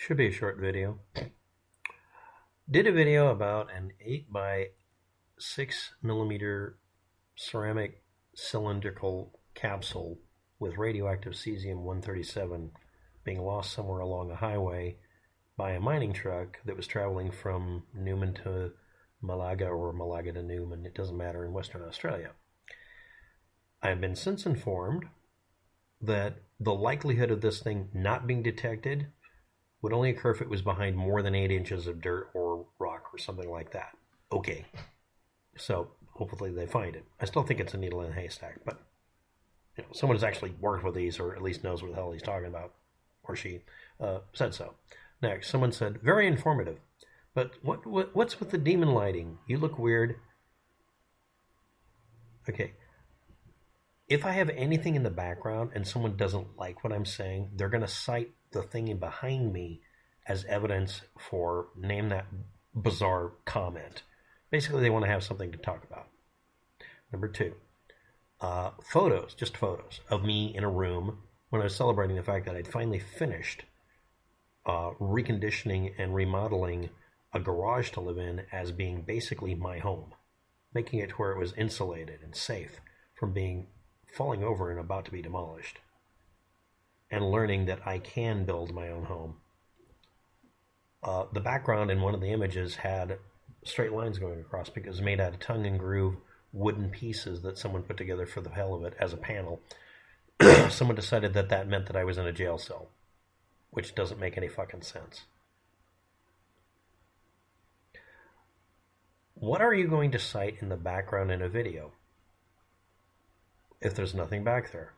Should be a short video. Did a video about an 8 by 6 millimeter ceramic cylindrical capsule with radioactive cesium-137 being lost somewhere along a highway by a mining truck that was traveling from Newman to Malaga or Malaga to Newman. It doesn't matter, in Western Australia. I have been since informed that the likelihood of this thing not being detected would only occur if it was behind more than 8 inches of dirt or rock or something like that. Okay. So hopefully they find it. I still think it's a needle in a haystack, but someone has actually worked with these or at least knows what the hell he's talking about, or she said so. Next, someone said, very informative. But what's with the demon lighting? You look weird. Okay. If I have anything in the background and someone doesn't like what I'm saying, they're going to cite the thing behind me as evidence for, name that bizarre comment. Basically, they want to have something to talk about. Number two, photos, just photos of me in a room when I was celebrating the fact that I'd finally finished reconditioning and remodeling a garage to live in as being basically my home, making it to where it was insulated and safe from being falling over and about to be demolished, and learning that I can build my own home. The background in one of the images had straight lines going across because it was made out of tongue and groove wooden pieces that someone put together for the hell of it as a panel. Someone decided that that meant that I was in a jail cell, which doesn't make any fucking sense. What are you going to cite in the background in a video if there's nothing back there?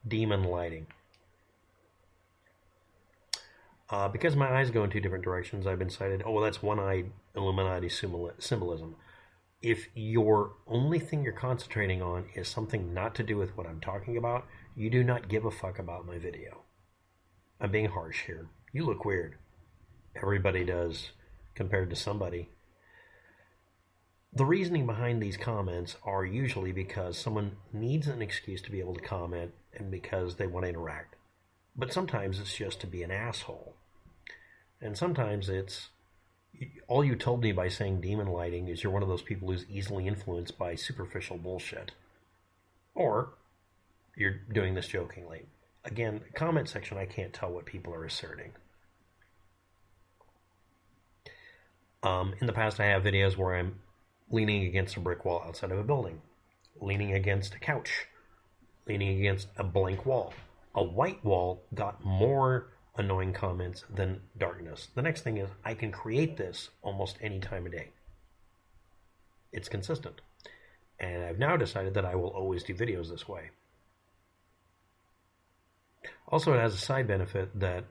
Demon lighting. Because my eyes go in two different directions, I've been cited, oh, well, that's one-eyed Illuminati symbolism. If your only thing you're concentrating on is something not to do with what I'm talking about, you do not give a fuck about my video. I'm being harsh here. You look weird. Everybody does, compared to somebody. The reasoning behind these comments are usually because someone needs an excuse to be able to comment and because they want to interact. But sometimes it's just to be an asshole. And sometimes it's, all you told me by saying demon lighting is you're one of those people who's easily influenced by superficial bullshit. Or you're doing this jokingly. Again, comment section, I can't tell what people are asserting. In the past, I have videos where I'm leaning against a brick wall outside of a building, leaning against a couch, leaning against a blank wall. A white wall got more annoying comments than darkness. The next thing is I can create this almost any time of day. It's consistent. And I've now decided that I will always do videos this way. Also, it has a side benefit that,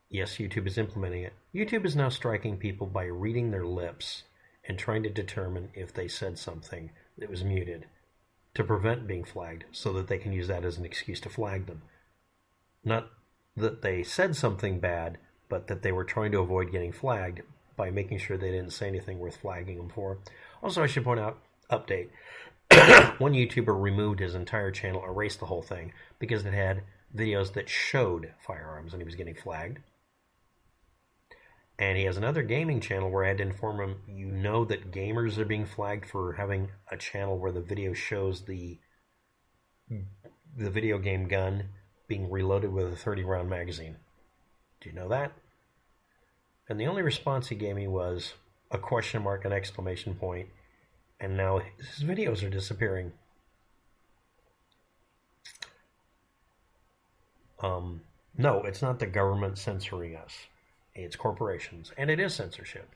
yes, YouTube is implementing it. YouTube is now striking people by reading their lips and trying to determine if they said something that was muted to prevent being flagged so that they can use that as an excuse to flag them. Not that they said something bad, but that they were trying to avoid getting flagged by making sure they didn't say anything worth flagging them for. Also, I should point out, update, one YouTuber removed his entire channel, erased the whole thing, because it had videos that showed firearms and he was getting flagged. And he has another gaming channel where I had to inform him, you know that gamers are being flagged for having a channel where the video shows the video game gun being reloaded with a 30-round magazine. Do you know that? And the only response he gave me was a question mark, an exclamation point, and now his videos are disappearing. No, it's not the government censoring us. It's corporations, and it is censorship.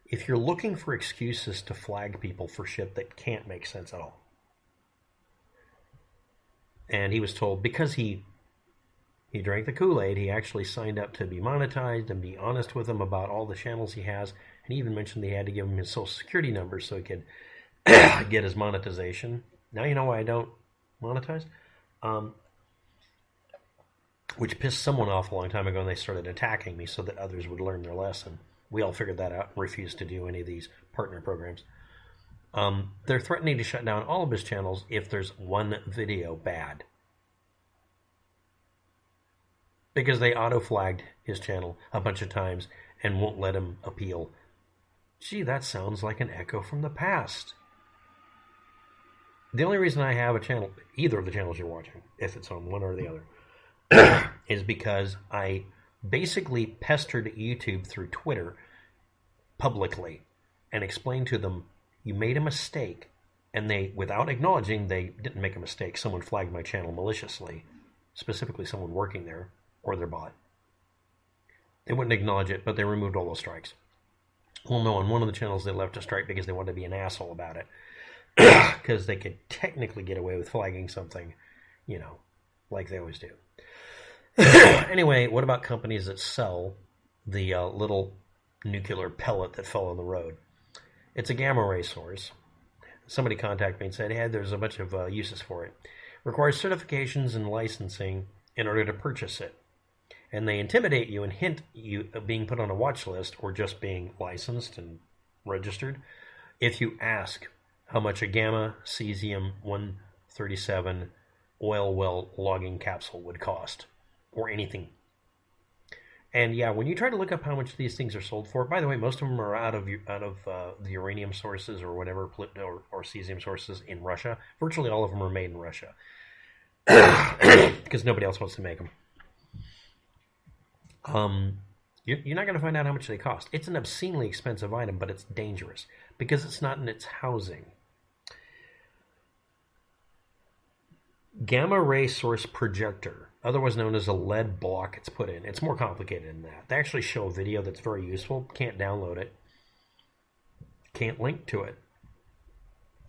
If you're looking for excuses to flag people for shit that can't make sense at all. And he was told, because he drank the Kool-Aid, he actually signed up to be monetized and be honest with him about all the channels he has, and he even mentioned they had to give him his social security number so he could get his monetization. Now you know why I don't monetize? Which pissed someone off a long time ago, and they started attacking me so that others would learn their lesson. We all figured that out and refused to do any of these partner programs. They're threatening to shut down all of his channels if there's one video bad. because they auto-flagged his channel a bunch of times and won't let him appeal. Gee, that sounds like an echo from the past. The only reason I have a channel, either of the channels you're watching, if it's on one or the other, is because I basically pestered YouTube through Twitter publicly and explained to them, you made a mistake. And they, without acknowledging they didn't make a mistake, someone flagged my channel maliciously, specifically someone working there or their bot. They wouldn't acknowledge it, but they removed all those strikes. Well, no, on one of the channels they left a strike because they wanted to be an asshole about it. Because they could technically get away with flagging something, like they always do. Anyway, what about companies that sell the little nuclear pellet that fell on the road? It's a gamma ray source. Somebody contacted me and said, hey, there's a bunch of uses for it. Requires certifications and licensing in order to purchase it. And they intimidate you and hint you of being put on a watch list or just being licensed and registered if you ask how much a Gamma Cesium-137 oil well logging capsule would cost, or anything. And yeah, when you try to look up how much these things are sold for, by the way, most of them are out of the uranium sources or whatever, or cesium sources in Russia. Virtually all of them are made in Russia because nobody else wants to make them. You're not going to find out how much they cost. It's an obscenely expensive item, but it's dangerous because it's not in its housing. Gamma ray source projector, otherwise known as a lead block, it's put in. It's more complicated than that. They actually show a video that's very useful. Can't download it. Can't link to it.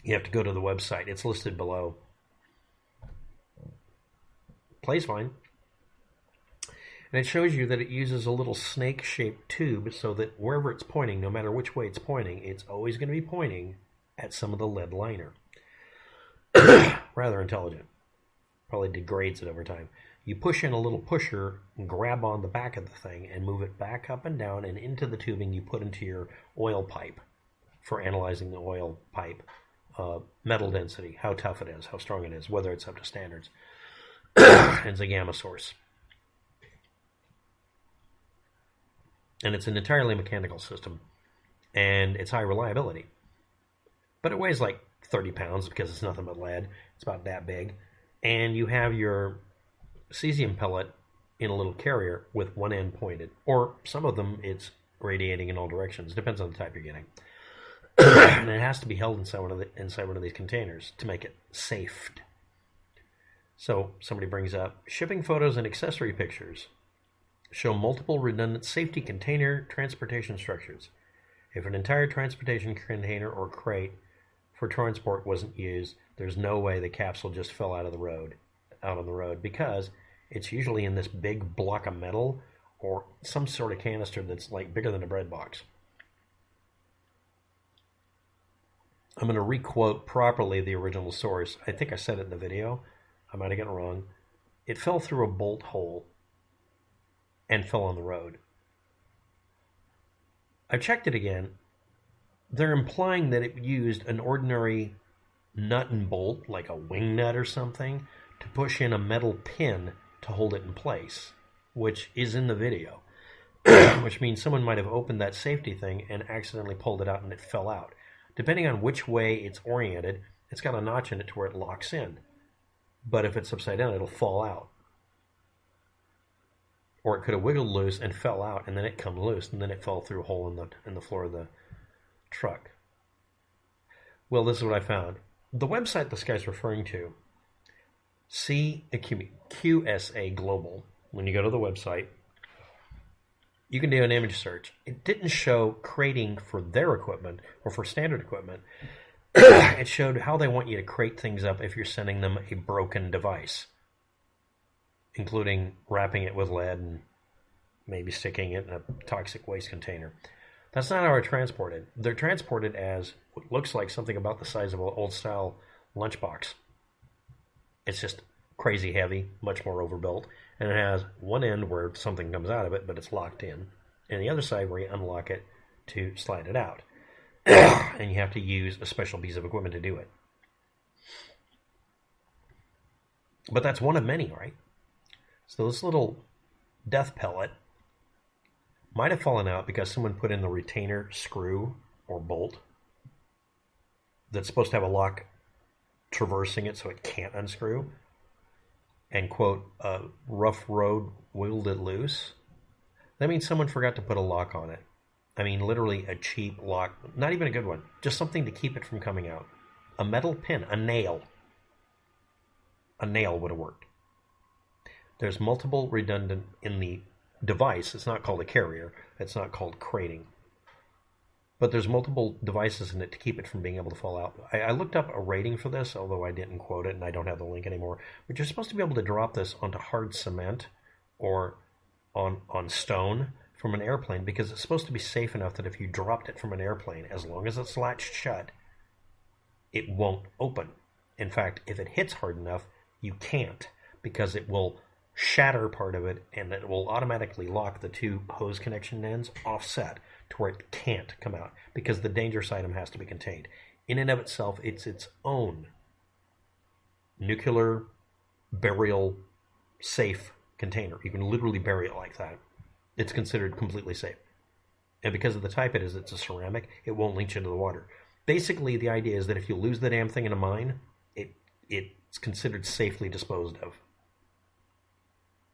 You have to go to the website. It's listed below. Plays fine. And it shows you that it uses a little snake-shaped tube so that wherever it's pointing, no matter which way it's pointing, it's always going to be pointing at some of the lead liner. Rather intelligent. Probably degrades it over time. You push in a little pusher and grab on the back of the thing and move it back up and down and into the tubing you put into your oil pipe for analyzing the oil pipe. Metal density, how tough it is, how strong it is, whether it's up to standards. It's a gamma source. And it's an entirely mechanical system. And it's high reliability. But it weighs like 30 pounds because it's nothing but lead. It's about that big. And you have your cesium pellet in a little carrier with one end pointed. Or some of them, it's radiating in all directions. Depends on the type you're getting. And it has to be held inside one of these containers to make it safe. So somebody brings up, shipping photos and accessory pictures show multiple redundant safety container transportation structures. If an entire transportation container or crate for transport wasn't used, there's no way the capsule just fell out on the road, because it's usually in this big block of metal or some sort of canister that's like bigger than a bread box. I'm going to requote properly the original source. I think I said it in the video. I might have gotten it wrong. It fell through a bolt hole and fell on the road. I checked it again. They're implying that it used an ordinary nut and bolt, like a wing nut or something, to push in a metal pin to hold it in place, which is in the video. Which means someone might have opened that safety thing and accidentally pulled it out and it fell out. Depending on which way it's oriented, it's got a notch in it to where it locks in. But if it's upside down, it'll fall out. Or it could have wiggled loose and fell out, and then it come loose, and then it fell through a hole in the floor of the truck. Well, this is what I found. The website this guy's referring to, QSA Global, when you go to the website, you can do an image search. It didn't show crating for their equipment or for standard equipment. It showed how they want you to crate things up if you're sending them a broken device, including wrapping it with lead and maybe sticking it in a toxic waste container. That's not how they're transported. They're transported as what looks like something about the size of an old-style lunchbox. It's just crazy heavy, much more overbuilt, and it has one end where something comes out of it, but it's locked in, and the other side where you unlock it to slide it out. And you have to use a special piece of equipment to do it. But that's one of many, right? So this little death pellet might have fallen out because someone put in the retainer screw or bolt that's supposed to have a lock traversing it so it can't unscrew, and quote, a rough road wiggled it loose. That means someone forgot to put a lock on it. I mean, literally a cheap lock, not even a good one, just something to keep it from coming out. A metal pin, a nail. A nail would have worked. There's multiple redundant in the device. It's not called a carrier. It's not called crating. But there's multiple devices in it to keep it from being able to fall out. I looked up a rating for this, although I didn't quote it and I don't have the link anymore. But you're supposed to be able to drop this onto hard cement or on stone from an airplane because it's supposed to be safe enough that if you dropped it from an airplane, as long as it's latched shut, it won't open. In fact, if it hits hard enough, you can't because it will shatter part of it and it will automatically lock the two hose connection ends offset to where it can't come out because the dangerous item has to be contained. In and of itself, it's its own nuclear burial safe container. You can literally bury it like that. It's considered completely safe. And because of the type it is, it's a ceramic, it won't leach into the water. Basically, the idea is that if you lose the damn thing in a mine, it's considered safely disposed of.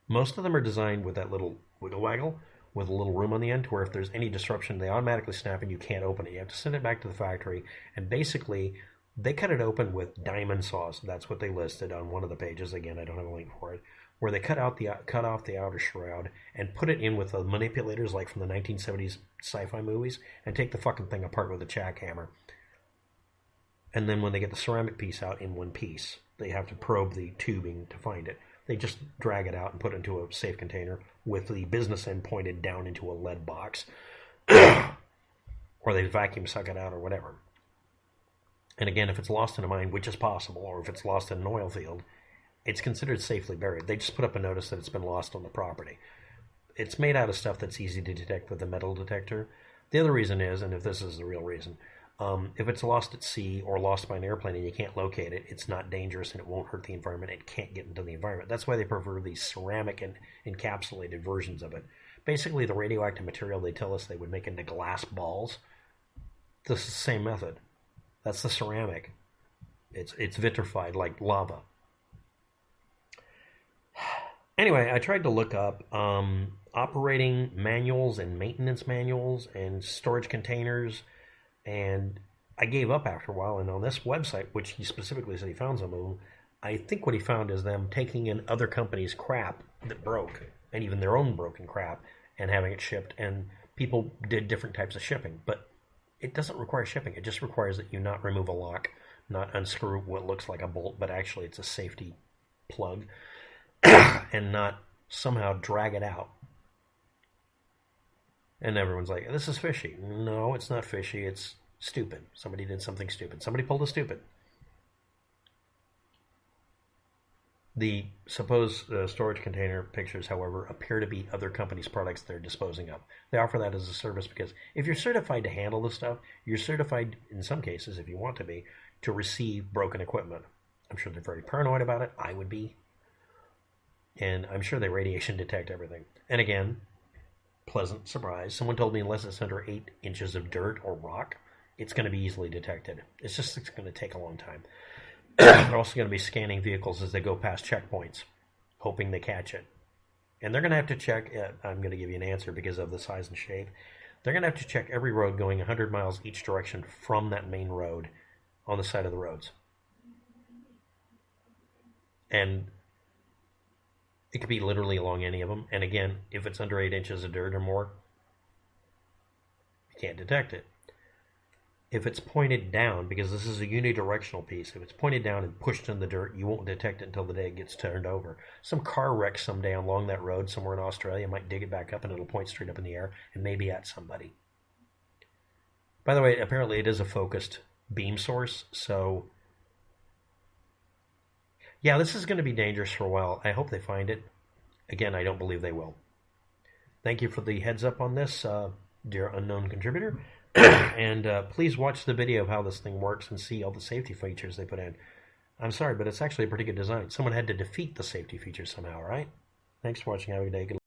Most of them are designed with that little wiggle waggle with a little room on the end to where if there's any disruption, they automatically snap and you can't open it. You have to send it back to the factory, and basically they cut it open with diamond saws. That's what they listed on one of the pages. Again, I don't have a link for it. Where they cut off the outer shroud and put it in with the manipulators like from the 1970s sci-fi movies and take the fucking thing apart with a jackhammer. And then when they get the ceramic piece out in one piece, they have to probe the tubing to find it. They just drag it out and put it into a safe container with the business end pointed down into a lead box. Or they vacuum suck it out or whatever. And again, if it's lost in a mine, which is possible, or if it's lost in an oil field, it's considered safely buried. They just put up a notice that it's been lost on the property. It's made out of stuff that's easy to detect with a metal detector. The other reason is, and if this is the real reason, if it's lost at sea or lost by an airplane and you can't locate it, it's not dangerous and it won't hurt the environment. It can't get into the environment. That's why they prefer these ceramic and encapsulated versions of it. Basically, the radioactive material they tell us they would make into glass balls, this is the same method. That's the ceramic. It's vitrified like lava. Anyway, I tried to look up operating manuals and maintenance manuals and storage containers, and I gave up after a while. And on this website, which he specifically said he found some of them, I think what he found is them taking in other companies' crap that broke, and even their own broken crap, and having it shipped. And people did different types of shipping, but it doesn't require shipping. It just requires that you not remove a lock, not unscrew what looks like a bolt, but actually it's a safety plug, and not somehow drag it out. And everyone's like, this is fishy. No, it's not fishy. It's stupid. Somebody did something stupid. Somebody pulled a stupid. The supposed storage container pictures, however, appear to be other companies' products they're disposing of. They offer that as a service because if you're certified to handle this stuff, you're certified, in some cases, if you want to be, to receive broken equipment. I'm sure they're very paranoid about it. I would be. And I'm sure they radiation detect everything. And again, pleasant surprise. Someone told me unless it's under 8 inches of dirt or rock, it's going to be easily detected. It's going to take a long time. They're also going to be scanning vehicles as they go past checkpoints, hoping they catch it. And they're going to have to check, I'm going to give you an answer because of the size and shape. They're going to have to check every road going 100 miles each direction from that main road on the side of the roads. And it could be literally along any of them. And again, if it's under 8 inches of dirt or more, you can't detect it. If it's pointed down, because this is a unidirectional piece, if it's pointed down and pushed in the dirt, you won't detect it until the day it gets turned over. Some car wreck someday along that road somewhere in Australia might dig it back up and it'll point straight up in the air and maybe at somebody. By the way, apparently it is a focused beam source, so yeah, this is going to be dangerous for a while. I hope they find it. Again, I don't believe they will. Thank you for the heads up on this, dear unknown contributor. And please watch the video of how this thing works and see all the safety features they put in. I'm sorry, but it's actually a pretty good design. Someone had to defeat the safety features somehow, right? Thanks for watching. Have a good day. Good